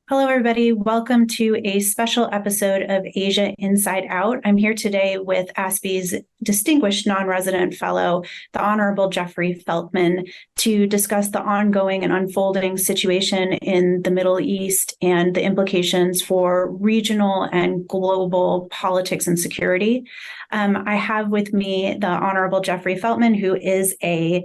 Hello, everybody. Welcome to a special episode of Asia Inside Out. I'm here today with ASPI's distinguished non-resident fellow, the Honorable Jeffrey Feltman, to discuss the ongoing and unfolding situation in the Middle East and the implications for regional and global politics and security. I have with me the Honorable Jeffrey Feltman, who is a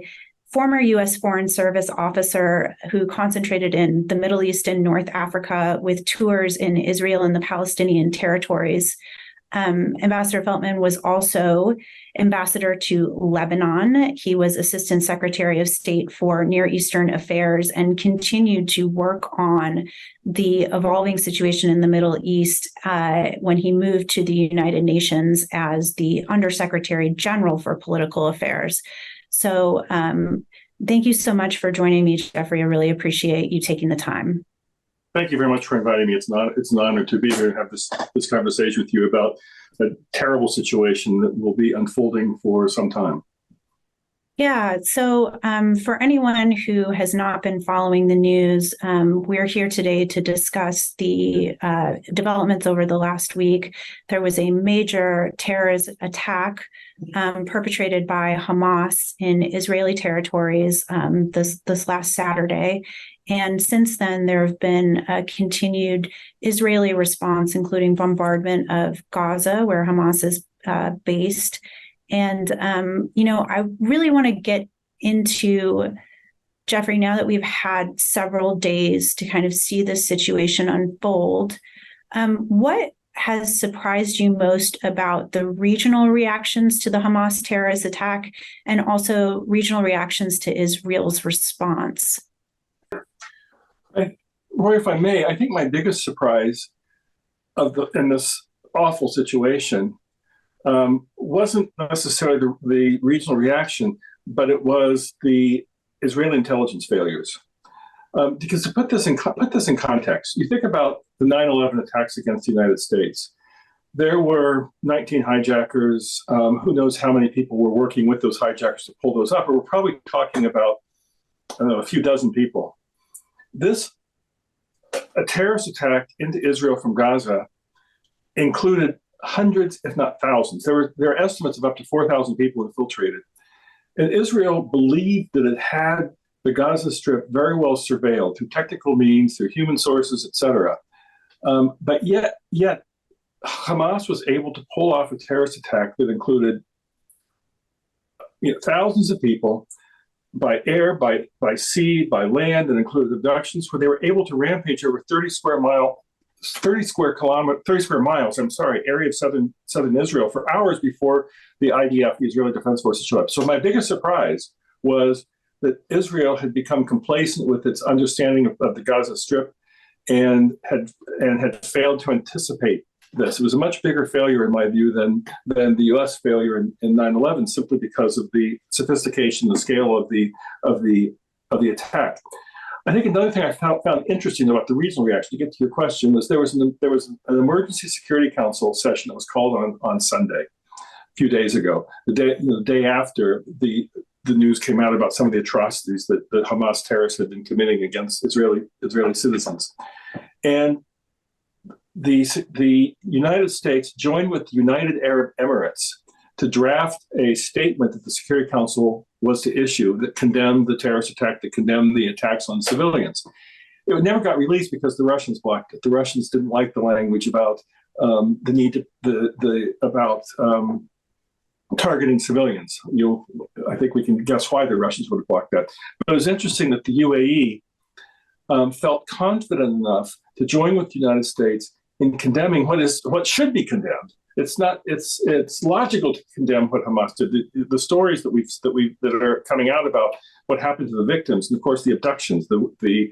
former U.S. Foreign Service officer who concentrated in the Middle East and North Africa with tours in Israel and the Palestinian territories. Ambassador Feltman was also ambassador to Lebanon. He was Assistant Secretary of State for Near Eastern Affairs and continued to work on the evolving situation in the Middle East when he moved to the United Nations as the Undersecretary General for Political Affairs. So thank you so much for joining me, Jeffrey. I really appreciate you taking the time. Thank you very much for inviting me. It's an honor to be here and have this conversation with you about a terrible situation that will be unfolding for some time. Yeah, so for anyone who has not been following the news, we're here today to discuss the developments over the last week. There was a major terrorist attack perpetrated by Hamas in Israeli territories this last Saturday. And since then, there have been a continued Israeli response, including bombardment of Gaza, where Hamas is based. And, I really want to get into, Jeffrey, now that we've had several days to kind of see this situation unfold, what has surprised you most about the regional reactions to the Hamas terrorist attack and also regional reactions to Israel's response? Roy, if I may, I think my biggest surprise in this awful situation wasn't necessarily the regional reaction, but it was the Israeli intelligence failures. Because to put this in context, you think about the 9/11 attacks against the United States. There were 19 hijackers. Who knows how many people were working with those hijackers to pull those up? But we're probably talking about, a few dozen people. A terrorist attack into Israel from Gaza included hundreds, if not thousands. There are estimates of up to 4,000 people infiltrated. And Israel believed that it had the Gaza Strip very well surveilled through technical means, through human sources, et cetera. But yet Hamas was able to pull off a terrorist attack that included thousands of people by air, by sea, by land, and included abductions, where they were able to rampage over 30 square miles, area of southern Israel for hours before the IDF, the Israeli Defense Forces, showed up. So my biggest surprise was that Israel had become complacent with its understanding of the Gaza Strip and had failed to anticipate this. It was a much bigger failure, in my view, than the U.S. failure in 9/11, simply because of the sophistication, the scale of the attack. I think another thing I found interesting about the regional reaction, to get to your question, was there was an emergency security council session that was called on Sunday, a few days ago, the day after the news came out about some of the atrocities that Hamas terrorists had been committing against Israeli citizens. And the United States joined with the United Arab Emirates to draft a statement that the Security Council was to issue that condemned the terrorist attack, that condemned the attacks on civilians. It never got released because the Russians blocked it. The Russians didn't like the language about the need to about targeting civilians. I think we can guess why the Russians would have blocked that. But it was interesting that the UAE felt confident enough to join with the United States in condemning what should be condemned. It's logical to condemn what Hamas did. The stories that are coming out about what happened to the victims, and of course the abductions, the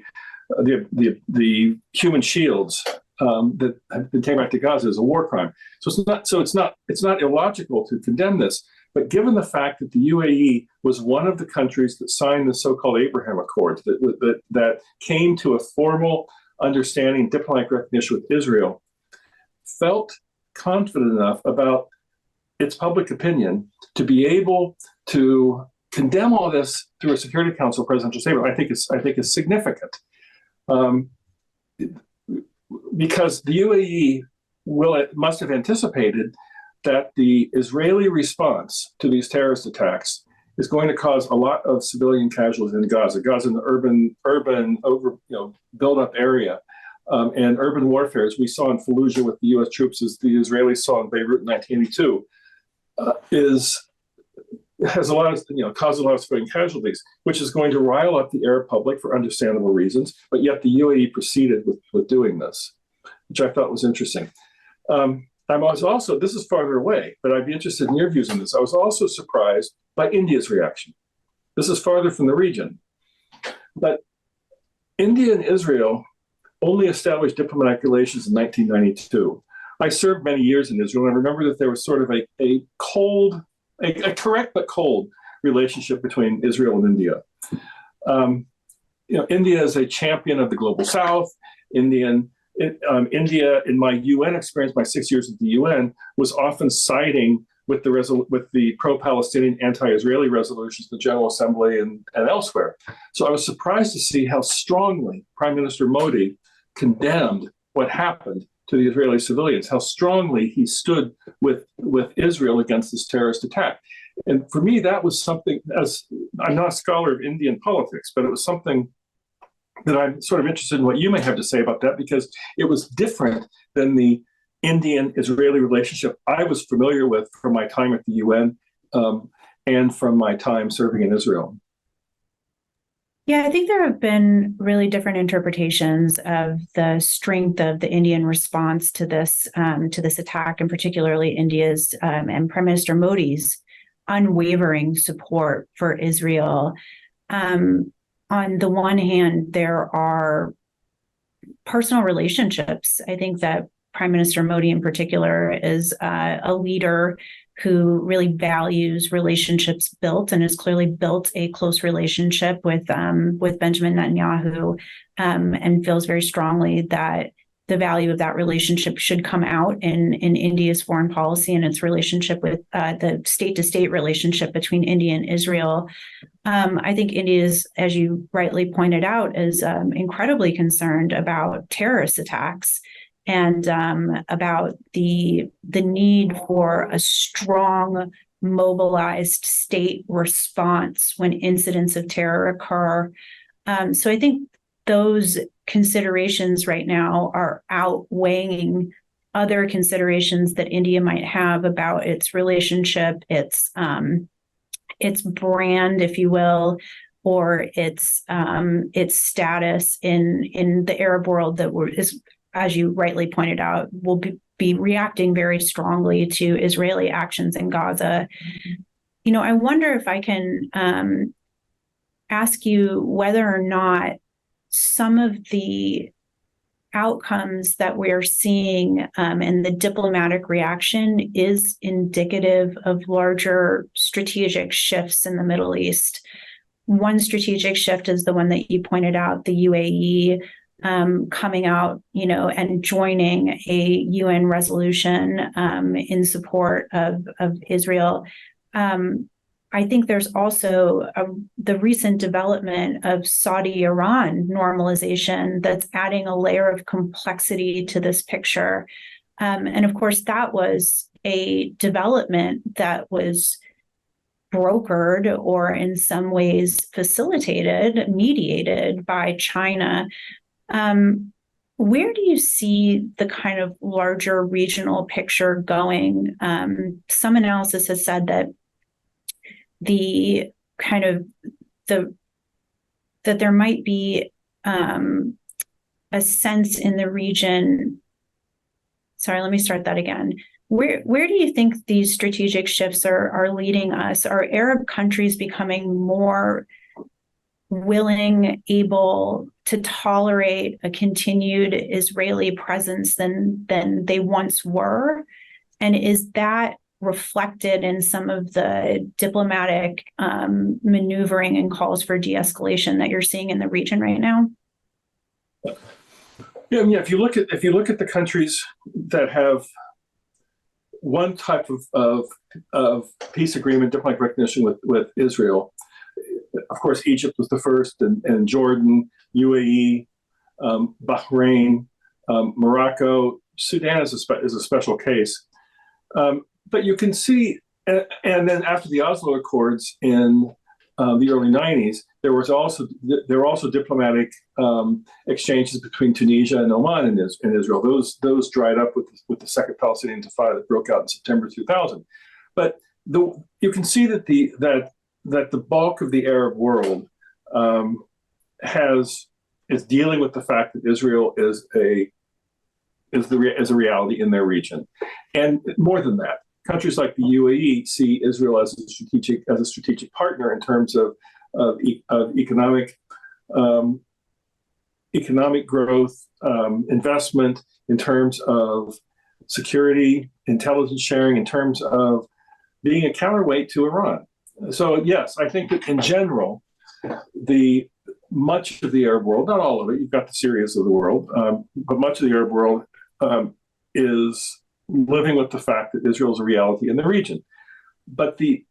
human shields that have been taken back to Gaza is a war crime. So it's not illogical to condemn this. But given the fact that the UAE was one of the countries that signed the so-called Abraham Accords that came to a formal understanding, diplomatic recognition with Israel, felt confident enough about its public opinion to be able to condemn all this through a Security Council presidential statement, I think is significant. because the UAE must have anticipated that the Israeli response to these terrorist attacks is going to cause a lot of civilian casualties in Gaza. Gaza, in the urban built-up area, and urban warfare, as we saw in Fallujah with the U.S. troops, as the Israelis saw in Beirut in 1982, has a lot of caused a lot of civilian casualties, which is going to rile up the Arab public for understandable reasons. But yet the UAE proceeded with doing this, which I thought was interesting. I was also, this is farther away, but I'd be interested in your views on this. I was also surprised by India's reaction. This is farther from the region, but India and Israel only established diplomatic relations in 1992. I served many years in Israel, and I remember that there was sort of a correct but cold relationship between Israel and India. India is a champion of the global South. India, in my UN experience, my 6 years at the UN, was often siding with the pro-Palestinian, anti-Israeli resolutions in the General Assembly and elsewhere. So I was surprised to see how strongly Prime Minister Modi condemned what happened to the Israeli civilians, how strongly he stood with Israel against this terrorist attack. And for me, that was something, as I'm not a scholar of Indian politics, but it was something that I'm sort of interested in what you may have to say about that, because it was different than the Indian-Israeli relationship I was familiar with from my time at the UN and from my time serving in Israel. Yeah, I think there have been really different interpretations of the strength of the Indian response to this attack, and particularly India's and Prime Minister Modi's unwavering support for Israel. On the one hand, there are personal relationships. I think that Prime Minister Modi in particular is a leader who really values relationships built, and has clearly built a close relationship with Benjamin Netanyahu, and feels very strongly that the value of that relationship should come out in India's foreign policy and its relationship with the state-to-state relationship between India and Israel. I think India is, as you rightly pointed out, is incredibly concerned about terrorist attacks, and about the need for a strong, mobilized state response when incidents of terror occur. So I think those considerations right now are outweighing other considerations that India might have about its relationship, its brand, if you will, or its status in the Arab world that is, as you rightly pointed out, will be reacting very strongly to Israeli actions in Gaza. I wonder if I can ask you whether or not some of the outcomes that we're seeing and the diplomatic reaction is indicative of larger strategic shifts in the Middle East. One strategic shift is the one that you pointed out, the UAE coming out, and joining a UN resolution in support of Israel. I think there's also the recent development of Saudi-Iran normalization that's adding a layer of complexity to this picture. And of course, that was a development that was brokered or in some ways facilitated, mediated by China. Where do you see the kind of larger regional picture going? Some analysis has said that that there might be a sense in the region. Sorry, let me start that again. Where do you think these strategic shifts are leading us? Are Arab countries becoming more willing, able to tolerate a continued Israeli presence than they once were? And is that reflected in some of the diplomatic maneuvering and calls for de-escalation that you're seeing in the region right now? Yeah. If you look at the countries that have one type of peace agreement, diplomatic recognition with Israel, of course, Egypt was the first, and Jordan, UAE, Bahrain, Morocco. Sudan is a special case. But you can see, and then after the Oslo Accords in the early 90s, there were also diplomatic exchanges between Tunisia and Oman and Israel. Those dried up with the Second Palestinian Intifada that broke out in September 2000. But you can see that the bulk of the Arab world is dealing with the fact that Israel is a reality in their region, and more than that, countries like the UAE see Israel as a strategic partner in terms of economic growth, investment, in terms of security, intelligence sharing, in terms of being a counterweight to Iran. So yes, I think that in general, much of the Arab world, not all of it, you've got the Syrias of the world, but much of the Arab world is living with the fact that Israel is a reality in the region. But the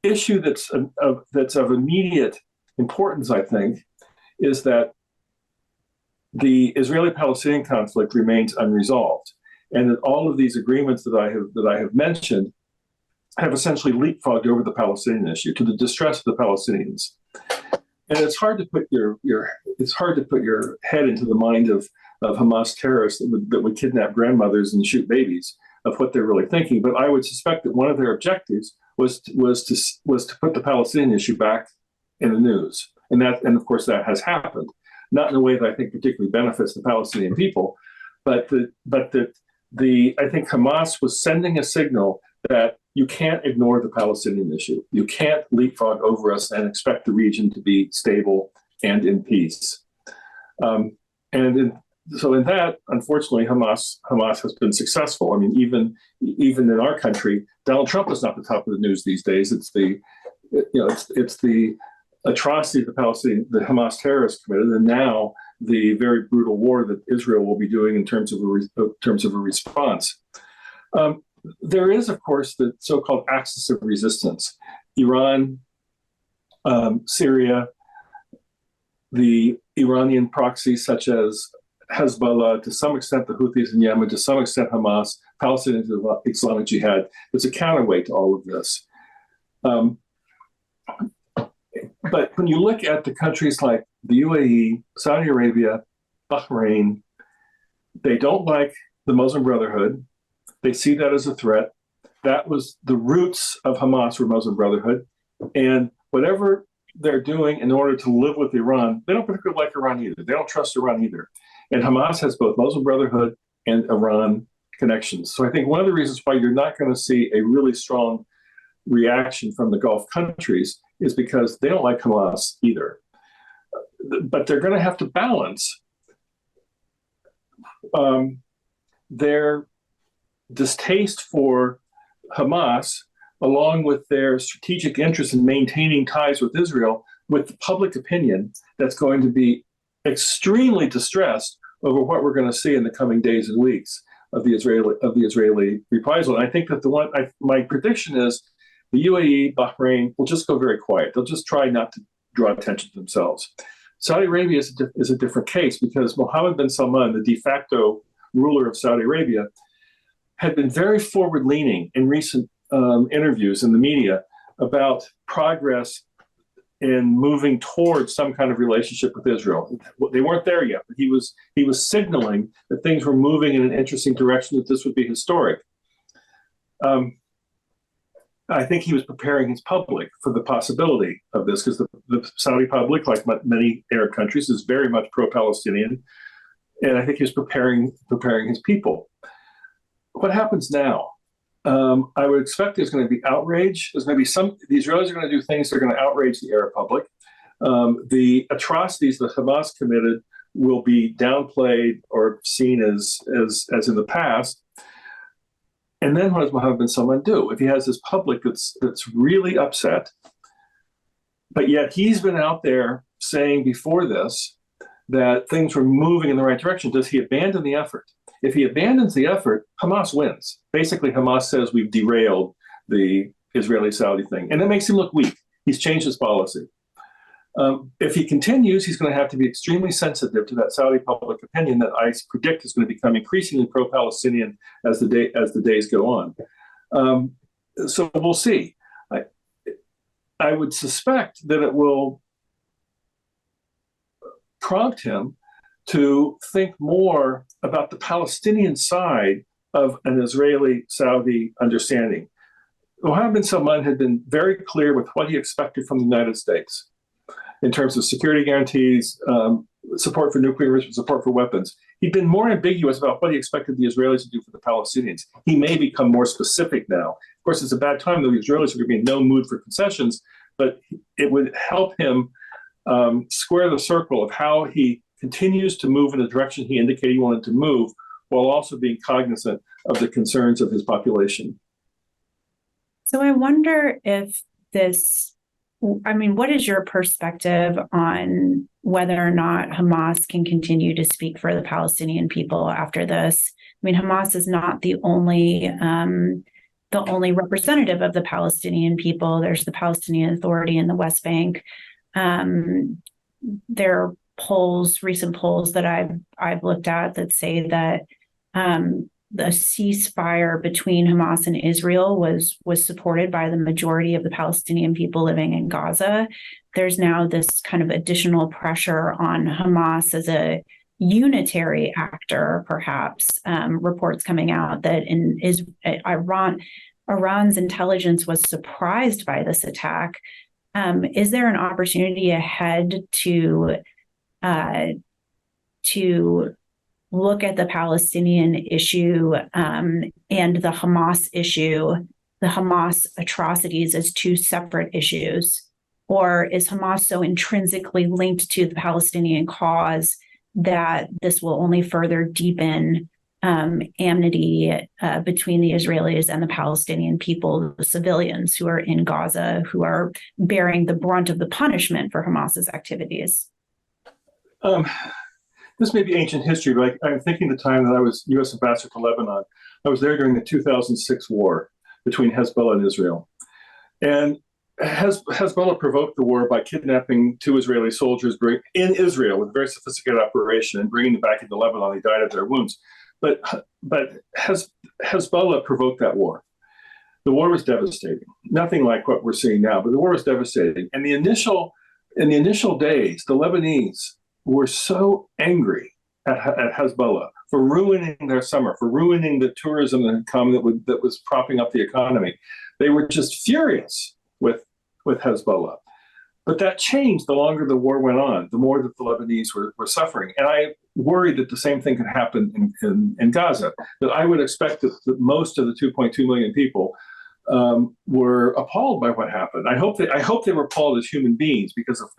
issue that's of immediate importance, I think, is that the Israeli-Palestinian conflict remains unresolved, and that all of these agreements that I have mentioned have essentially leapfrogged over the Palestinian issue to the distress of the Palestinians. And it's hard to put your head into the mind of Hamas terrorists that would kidnap grandmothers and shoot babies, of what they're really thinking. But I would suspect that one of their objectives was to put the Palestinian issue back in the news, and of course that has happened, not in a way that I think particularly benefits the Palestinian people, but I think Hamas was sending a signal that you can't ignore the Palestinian issue. You can't leapfrog over us and expect the region to be stable and in peace. So in that, unfortunately, Hamas has been successful. I mean, even in our country, Donald Trump is not the top of the news these days. It's the atrocity the Hamas terrorists committed, and now the very brutal war that Israel will be doing in terms of a response. There is, of course, the so-called axis of resistance: Iran, Syria, the Iranian proxies such as Hezbollah, to some extent the Houthis in Yemen, to some extent Hamas, Palestinian Islamic Jihad. There's a counterweight to all of this. But when you look at the countries like the UAE, Saudi Arabia, Bahrain, they don't like the Muslim Brotherhood. They see that as a threat. That was the roots of Hamas, were Muslim Brotherhood. And whatever they're doing in order to live with Iran, they don't particularly like Iran either. They don't trust Iran either. And Hamas has both Muslim Brotherhood and Iran connections. So I think one of the reasons why you're not going to see a really strong reaction from the Gulf countries is because they don't like Hamas either. But they're going to have to balance their distaste for Hamas, along with their strategic interest in maintaining ties with Israel, with the public opinion that's going to be extremely distressed over what we're going to see in the coming days and weeks of the Israeli reprisal. And I think that my prediction is the UAE, Bahrain will just go very quiet. They'll just try not to draw attention to themselves. Saudi Arabia is a different case, because Mohammed bin Salman, the de facto ruler of Saudi Arabia, had been very forward-leaning in recent interviews in the media about progress in moving towards some kind of relationship with Israel. They weren't there yet, but he was signaling that things were moving in an interesting direction, that this would be historic. I think he was preparing his public for the possibility of this, because the Saudi public, like many Arab countries, is very much pro-Palestinian, and I think he was preparing his people. What happens now? I would expect there's going to be outrage. There's going to be the Israelis are going to do things that are going to outrage the Arab public. The atrocities that Hamas committed will be downplayed or seen as in the past. And then what does Mohammed bin Salman do? If he has this public that's really upset, but yet he's been out there saying before this that things were moving in the right direction, does he abandon the effort? If he abandons the effort, Hamas wins. Basically, Hamas says we've derailed the Israeli-Saudi thing, and it makes him look weak. He's changed his policy. If he continues, he's going to have to be extremely sensitive to that Saudi public opinion that I predict is going to become increasingly pro-Palestinian as the days go on. So we'll see. I would suspect that it will prompt him to think more about the Palestinian side of an Israeli-Saudi understanding. Mohammed bin Salman had been very clear with what he expected from the United States in terms of security guarantees, support for nuclear enrichment, support for weapons. He'd been more ambiguous about what he expected the Israelis to do for the Palestinians. He may become more specific now. Of course, it's a bad time, though the Israelis are going to be in no mood for concessions, but it would help him square the circle of how he continues to move in the direction he indicated he wanted to move, while also being cognizant of the concerns of his population. So I wonder if what is your perspective on whether or not Hamas can continue to speak for the Palestinian people after this? I mean, Hamas is not the only representative of the Palestinian people. There's the Palestinian Authority in the West Bank. There are recent polls that I've looked at that say that the ceasefire between Hamas and Israel was supported by the majority of the Palestinian people living in Gaza. There's now this kind of additional pressure on Hamas as a unitary actor, perhaps. Reports coming out that Iran's intelligence was surprised by this attack. Is there an opportunity ahead to look at the Palestinian issue and the Hamas issue, the Hamas atrocities, as two separate issues? Or is Hamas so intrinsically linked to the Palestinian cause that this will only further deepen enmity between the Israelis and the Palestinian people, the civilians who are in Gaza, who are bearing the brunt of the punishment for Hamas's activities? This may be ancient history, but I'm thinking the time that I was U.S. ambassador to Lebanon. I was there during the 2006 war between Hezbollah and Israel. And Hezbollah provoked the war by kidnapping 2 Israeli soldiers in Israel with a very sophisticated operation and bringing them back into Lebanon. They died of their wounds. But Hezbollah provoked that war. The war was devastating. Nothing like what we're seeing now, but the war was devastating. And in the initial days, the Lebanese were so angry at Hezbollah for ruining their summer, for ruining the tourism that had come that was propping up the economy. They were just furious with Hezbollah. But that changed the longer the war went on, the more that the Lebanese were suffering. And I worried that the same thing could happen in Gaza, that I would expect that most of the 2.2 million people were appalled by what happened. I hope they were appalled as human beings because of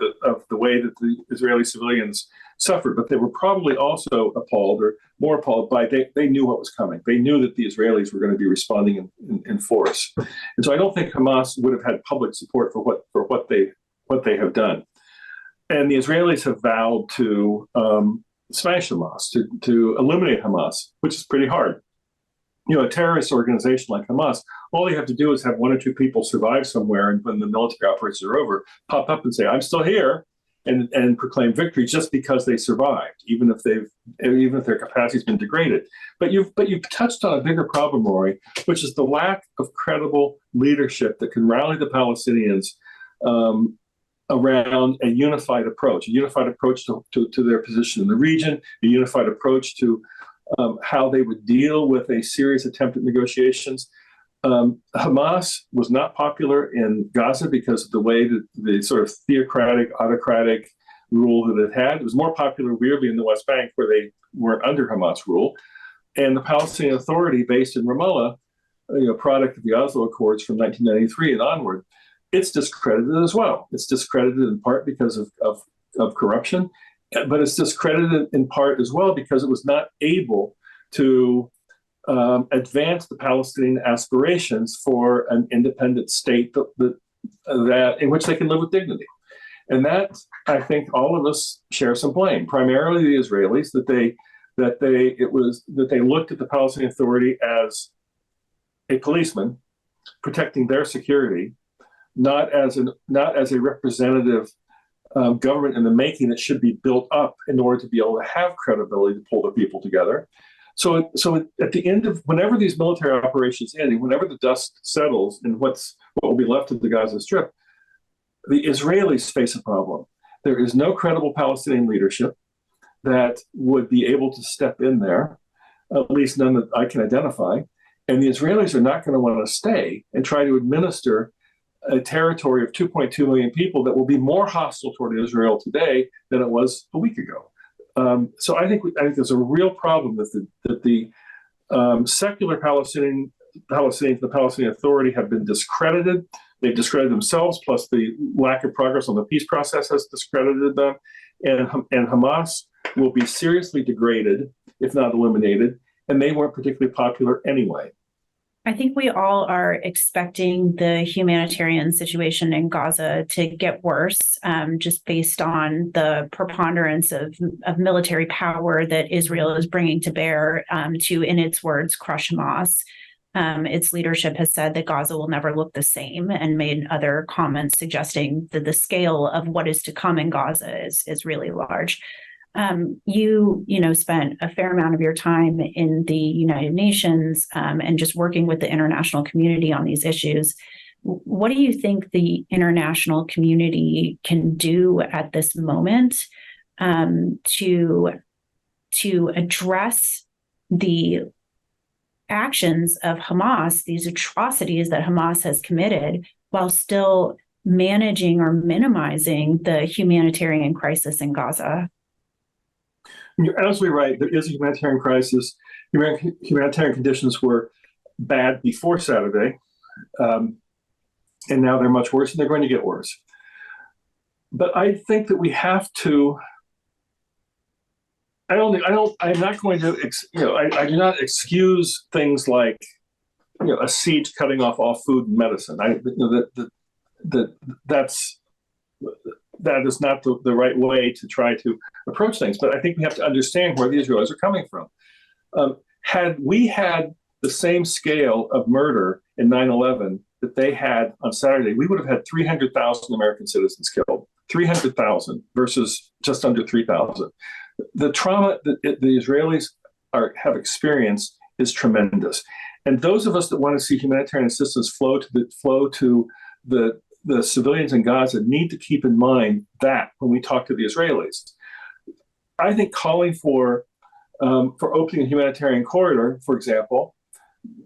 the way that the Israeli civilians suffered, but they were probably also appalled, or more appalled by they knew what was coming. They knew that the Israelis were going to be responding in force, and so I don't think Hamas would have had public support for what they have done. And the Israelis have vowed to smash Hamas, to eliminate Hamas, which is pretty hard. You know, a terrorist organization like Hamas, all you have to do is have 1 or 2 people survive somewhere, and when the military operations are over, pop up and say, "I'm still here," and proclaim victory just because they survived, even if their capacity has been degraded. But you've touched on a bigger problem, Rorry, which is the lack of credible leadership that can rally the Palestinians around a unified approach to their position in the region, a unified approach to how they would deal with a serious attempt at negotiations. Hamas was not popular in Gaza because of the way that the sort of theocratic, autocratic rule that it had. It was more popular, weirdly, in the West Bank, where they weren't under Hamas rule. And the Palestinian Authority, based in Ramallah, product of the Oslo Accords from 1993 and onward, it's discredited as well. It's discredited in part because of corruption, but it's discredited in part as well because it was not able to advance the Palestinian aspirations for an independent state that in which they can live with dignity. And that, I think, all of us share some blame. Primarily the Israelis, that they looked at the Palestinian Authority as a policeman protecting their security, not as a representative government in the making that should be built up in order to be able to have credibility to pull the people together. So at the end of whenever these military operations end, and whenever the dust settles and what will be left of the Gaza Strip, the Israelis face a problem. There is no credible Palestinian leadership that would be able to step in there, at least none that I can identify. And the Israelis are not going to want to stay and try to administer a territory of 2.2 million people that will be more hostile toward Israel today than it was a week ago. So I think there's a real problem that the secular Palestinians, the Palestinian Authority, have been discredited. They've discredited themselves, plus the lack of progress on the peace process has discredited them. And Hamas will be seriously degraded, if not eliminated, and they weren't particularly popular anyway. I think we all are expecting the humanitarian situation in Gaza to get worse, just based on the preponderance of military power that Israel is bringing to bear to, in its words, crush Hamas. Its leadership has said that Gaza will never look the same and made other comments suggesting that the scale of what is to come in Gaza is really large. You spent a fair amount of your time in the United Nations and just working with the international community on these issues. What do you think the international community can do at this moment to address the actions of Hamas, these atrocities that Hamas has committed, while still managing or minimizing the humanitarian crisis in Gaza? You're absolutely right. There is a humanitarian crisis. Humanitarian conditions were bad before Saturday, and now they're much worse, and they're going to get worse. But I think that we have to. I'm not going to. I do not excuse things like, a siege cutting off all food and medicine. That is not the right way to try to approach things. But I think we have to understand where the Israelis are coming from. Had we had the same scale of murder in 9/11 that they had on Saturday, we would have had 300,000 American citizens killed. 300,000 versus just under 3,000. The trauma that the Israelis have experienced is tremendous. And those of us that want to see humanitarian assistance flow to the civilians in Gaza need to keep in mind that when we talk to the Israelis. I think calling for opening a humanitarian corridor, for example,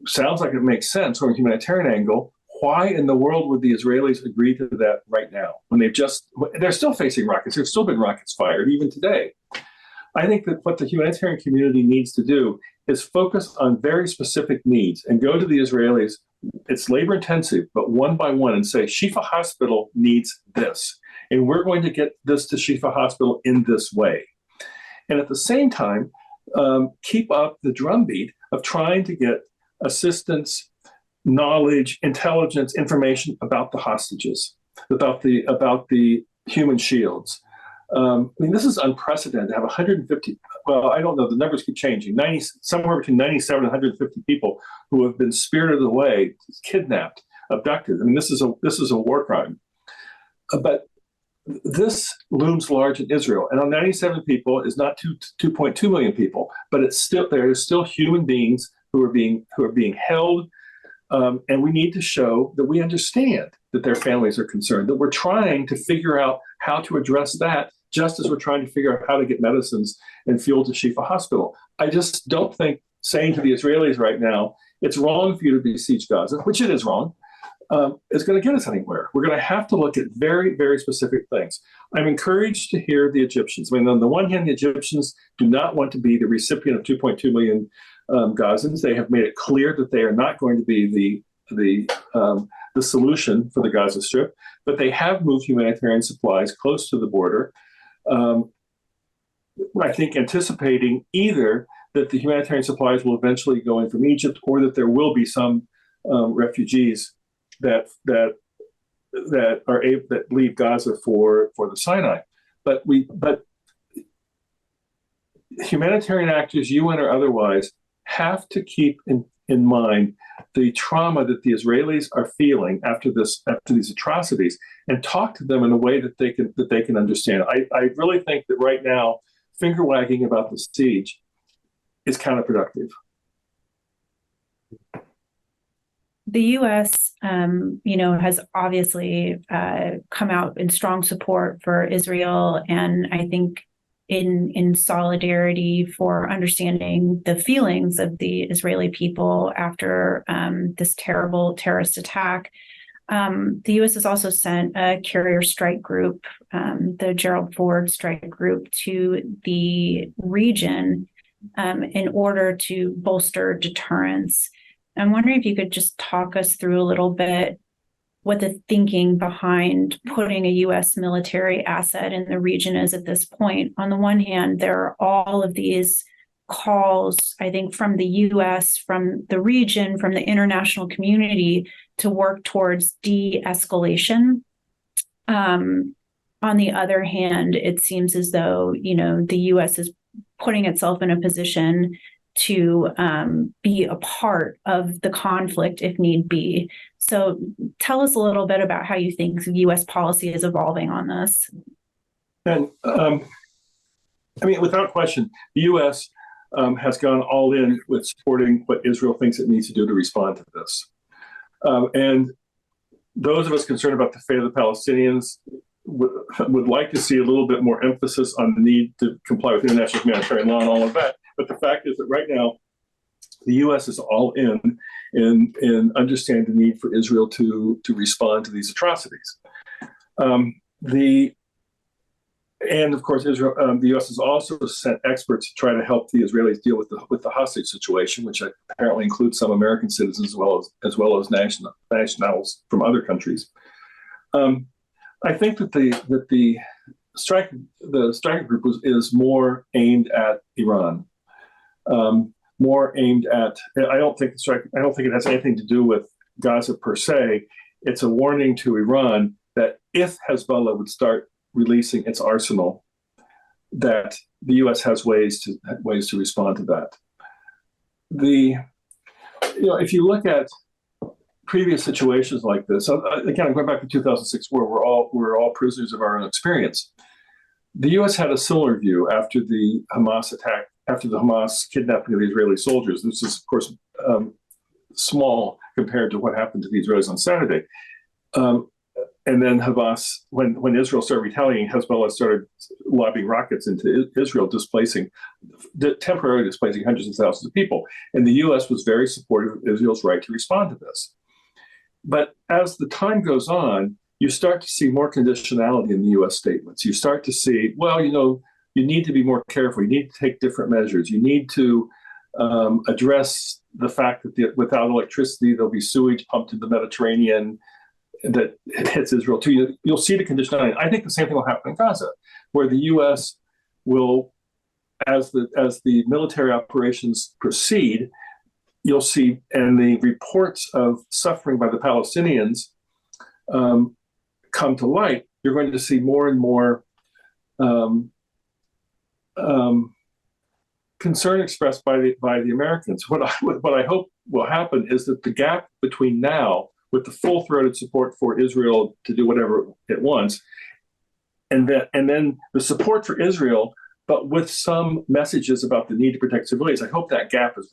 sounds like it makes sense from a humanitarian angle. Why in the world would the Israelis agree to that right now when they're still facing rockets? There's still been rockets fired even today. I think that what the humanitarian community needs to do is focus on very specific needs and go to the Israelis. It's labor intensive, but one by one, and say, Shifa Hospital needs this. And we're going to get this to Shifa Hospital in this way. And at the same time, keep up the drumbeat of trying to get assistance, knowledge, intelligence, information about the hostages, about the human shields. This is unprecedented to have 150. Well, I don't know. The numbers keep changing. Somewhere between 97 and 150 people who have been spirited away, kidnapped, abducted. This is a war crime. But this looms large in Israel, and on 97 people is not 2.2 million people, but there are still human beings who are being held, and we need to show that we understand that their families are concerned, that we're trying to figure out how to address that, just as we're trying to figure out how to get medicines and fuel to Shifa Hospital. I just don't think saying to the Israelis right now, it's wrong for you to besiege Gaza, which it is wrong, is going to get us anywhere. We're going to have to look at very, very specific things. I'm encouraged to hear the Egyptians. On the one hand, the Egyptians do not want to be the recipient of 2.2 million Gazans. They have made it clear that they are not going to be the solution for the Gaza Strip, but they have moved humanitarian supplies close to the border. I think anticipating either that the humanitarian supplies will eventually go in from Egypt, or that there will be some refugees that leave Gaza for the Sinai. But humanitarian actors, UN or otherwise, have to keep in mind the trauma that the Israelis are feeling after these atrocities, and talk to them in a way that they can understand. I really think that right now, finger wagging about the siege is counterproductive. The U.S., has obviously come out in strong support for Israel, and I think in solidarity for understanding the feelings of the Israeli people after this terrible terrorist attack. The U.S. has also sent a carrier strike group, the Gerald Ford strike group, to the region in order to bolster deterrence. I'm wondering if you could just talk us through a little bit what the thinking behind putting a U.S. military asset in the region is at this point. On the one hand, there are all of these calls, I think, from the U.S., from the region, from the international community to work towards de-escalation. On the other hand, it seems as though, the U.S. is putting itself in a position to be a part of the conflict if need be. So tell us a little bit about how you think U.S. policy is evolving on this. And without question, the U.S. Has gone all in with supporting what Israel thinks it needs to do to respond to this. And those of us concerned about the fate of the Palestinians would like to see a little bit more emphasis on the need to comply with international humanitarian law and all of that. But the fact is that right now, the U.S. is all in understanding the need for Israel to respond to these atrocities. And of course, Israel, the U.S. has also sent experts to try to help the Israelis deal with the hostage situation, which apparently includes some American citizens as well as nationals from other countries. I think that the strike group is more aimed at Iran, more aimed at. I don't think it has anything to do with Gaza per se. It's a warning to Iran that if Hezbollah would start releasing its arsenal, that the U.S. has ways to respond to that. If you look at previous situations like this, again, I'm going back to 2006, where we're all prisoners of our own experience. The U.S. had a similar view after the Hamas attack, after the Hamas kidnapping of the Israeli soldiers. This is, of course, small compared to what happened to the Israelis on Saturday. And then Hamas, when Israel started retaliating, Hezbollah started lobbing rockets into Israel, temporarily displacing hundreds of thousands of people. And the U.S. was very supportive of Israel's right to respond to this. But as the time goes on, you start to see more conditionality in the U.S. statements. You start to see, well, you need to be more careful. You need to take different measures. You need to address the fact that without electricity, there'll be sewage pumped into the Mediterranean that hits Israel too. You'll see the conditionality. I think the same thing will happen in Gaza, where the U.S. will, as the military operations proceed, you'll see, and the reports of suffering by the Palestinians come to light, you're going to see more and more concern expressed by the Americans. What I hope will happen is that the gap between now, with the full-throated support for Israel to do whatever it wants, and then the support for Israel, but with some messages about the need to protect civilians. I hope that gap is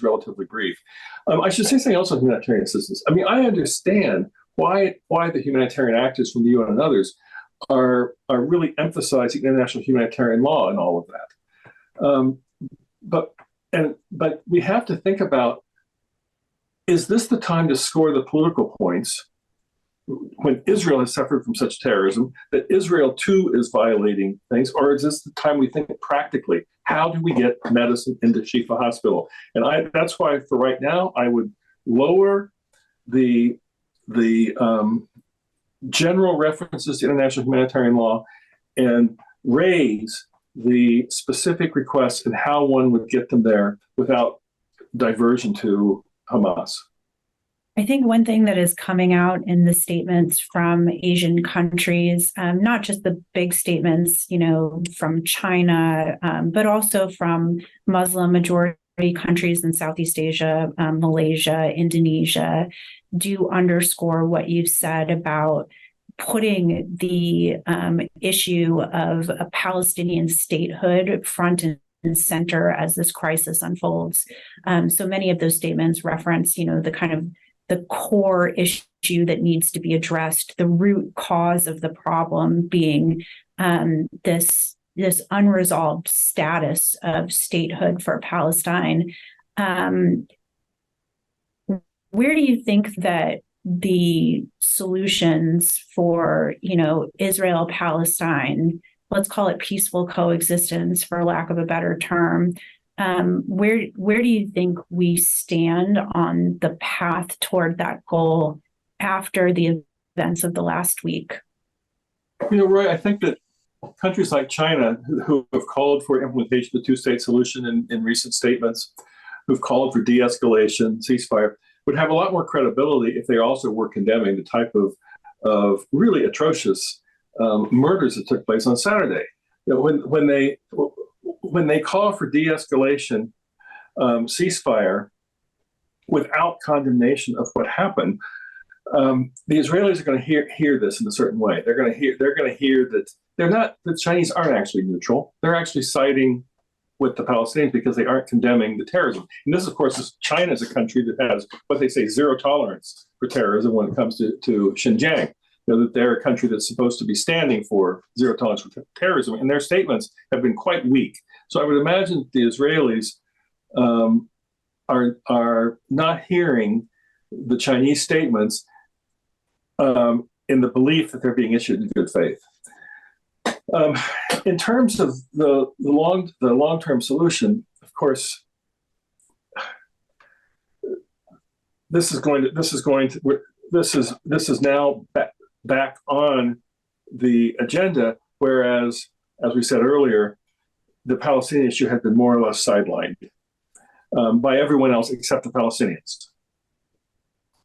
relatively brief. I should say something else on humanitarian assistance. I understand why the humanitarian actors from the UN and others are really emphasizing international humanitarian law and all of that. But we have to think about, is this the time to score the political points when Israel has suffered from such terrorism, that Israel too is violating things? Or is this the time we think practically, how do we get medicine into Shifa Hospital? And that's why for right now, I would lower the general references to international humanitarian law and raise the specific requests and how one would get them there without diversion to Hamas. I think one thing that is coming out in the statements from Asian countries, not just the big statements, from China, but also from Muslim majority countries in Southeast Asia, Malaysia, Indonesia, do underscore what you've said about putting the issue of a Palestinian statehood front and center as this crisis unfolds. So many of those statements reference, the kind of the core issue that needs to be addressed, the root cause of the problem being this unresolved status of statehood for Palestine. Where do you think that the solutions for, Israel-Palestine, let's call it peaceful coexistence for lack of a better term, where do you think we stand on the path toward that goal after the events of the last week? Roy, I think that countries like China, who have called for implementation of the two-state solution in recent statements, who've called for de-escalation, ceasefire, would have a lot more credibility if they also were condemning the type of really atrocious murders that took place on Saturday. When they call for de-escalation, ceasefire, without condemnation of what happened, the Israelis are going to hear this in a certain way. They're going to hear that the Chinese aren't actually neutral. They're actually siding with the Palestinians because they aren't condemning the terrorism. And this, of course, is China is a country that has what they say zero tolerance for terrorism when it comes to Xinjiang. That they're a country that's supposed to be standing for zero tolerance for terrorism, and their statements have been quite weak. So I would imagine the Israelis are not hearing the Chinese statements in the belief that they're being issued in good faith. In terms of the long-term solution, of course, this is now back on the agenda, whereas, as we said earlier, the Palestinian issue had been more or less sidelined by everyone else except the Palestinians.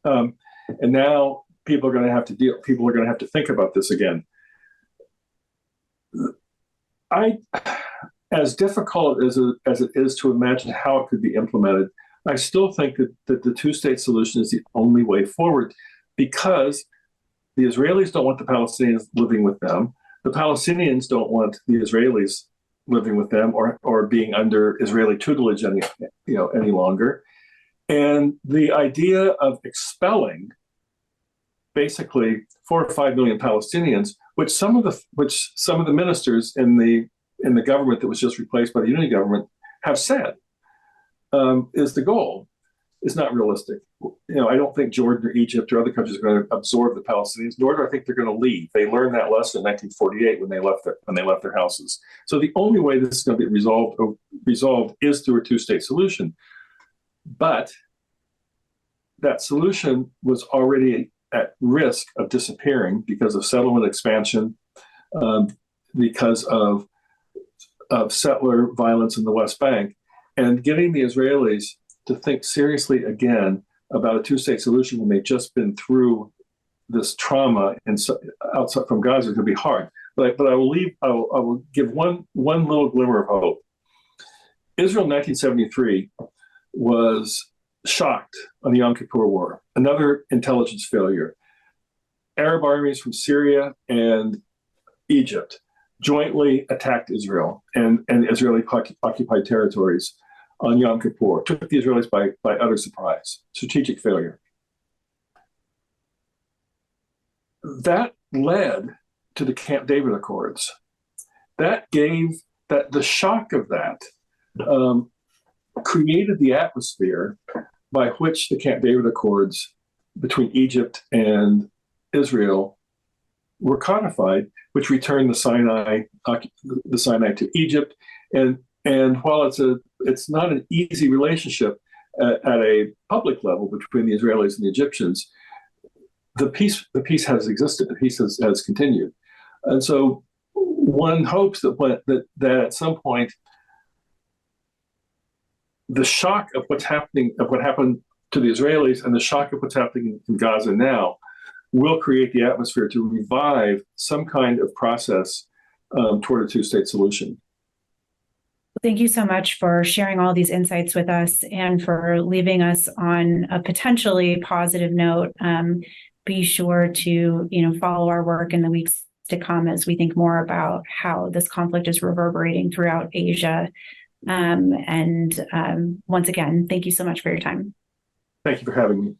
And now people are going to have to think about this again. As difficult as it is to imagine how it could be implemented, I still think that the two-state solution is the only way forward, because the Israelis don't want the Palestinians living with them. The Palestinians don't want the Israelis living with them or being under Israeli tutelage any longer. And the idea of expelling basically 4 or 5 million Palestinians, which some of the ministers in the government that was just replaced by the unity government have said is the goal, is not realistic. I don't think Jordan or Egypt or other countries are going to absorb the Palestinians, nor do I think they're going to leave. They learned that lesson in 1948 when they left their houses. So the only way this is going to be resolved is through a two-state solution. But that solution was already at risk of disappearing because of settlement expansion, because of settler violence in the West Bank, and getting the Israelis to think seriously again about a two-state solution when they've just been through this trauma outside from Gaza is going to be hard. But I will give one little glimmer of hope. Israel in 1973 was shocked on the Yom Kippur War, another intelligence failure. Arab armies from Syria and Egypt jointly attacked Israel and Israeli occupied territories on Yom Kippur, took the Israelis by utter surprise, strategic failure. That led to the Camp David Accords. The shock of that created the atmosphere by which the Camp David Accords between Egypt and Israel were codified, which returned the Sinai to Egypt. And while it's not an easy relationship at a public level between the Israelis and the Egyptians, the peace has existed. The peace has continued, and so one hopes that at some point the shock of what happened to the Israelis and the shock of what's happening in Gaza now will create the atmosphere to revive some kind of process toward a two-state solution. Thank you so much for sharing all these insights with us and for leaving us on a potentially positive note. Be sure to, follow our work in the weeks to come as we think more about how this conflict is reverberating throughout Asia. Once again, thank you so much for your time. Thank you for having me.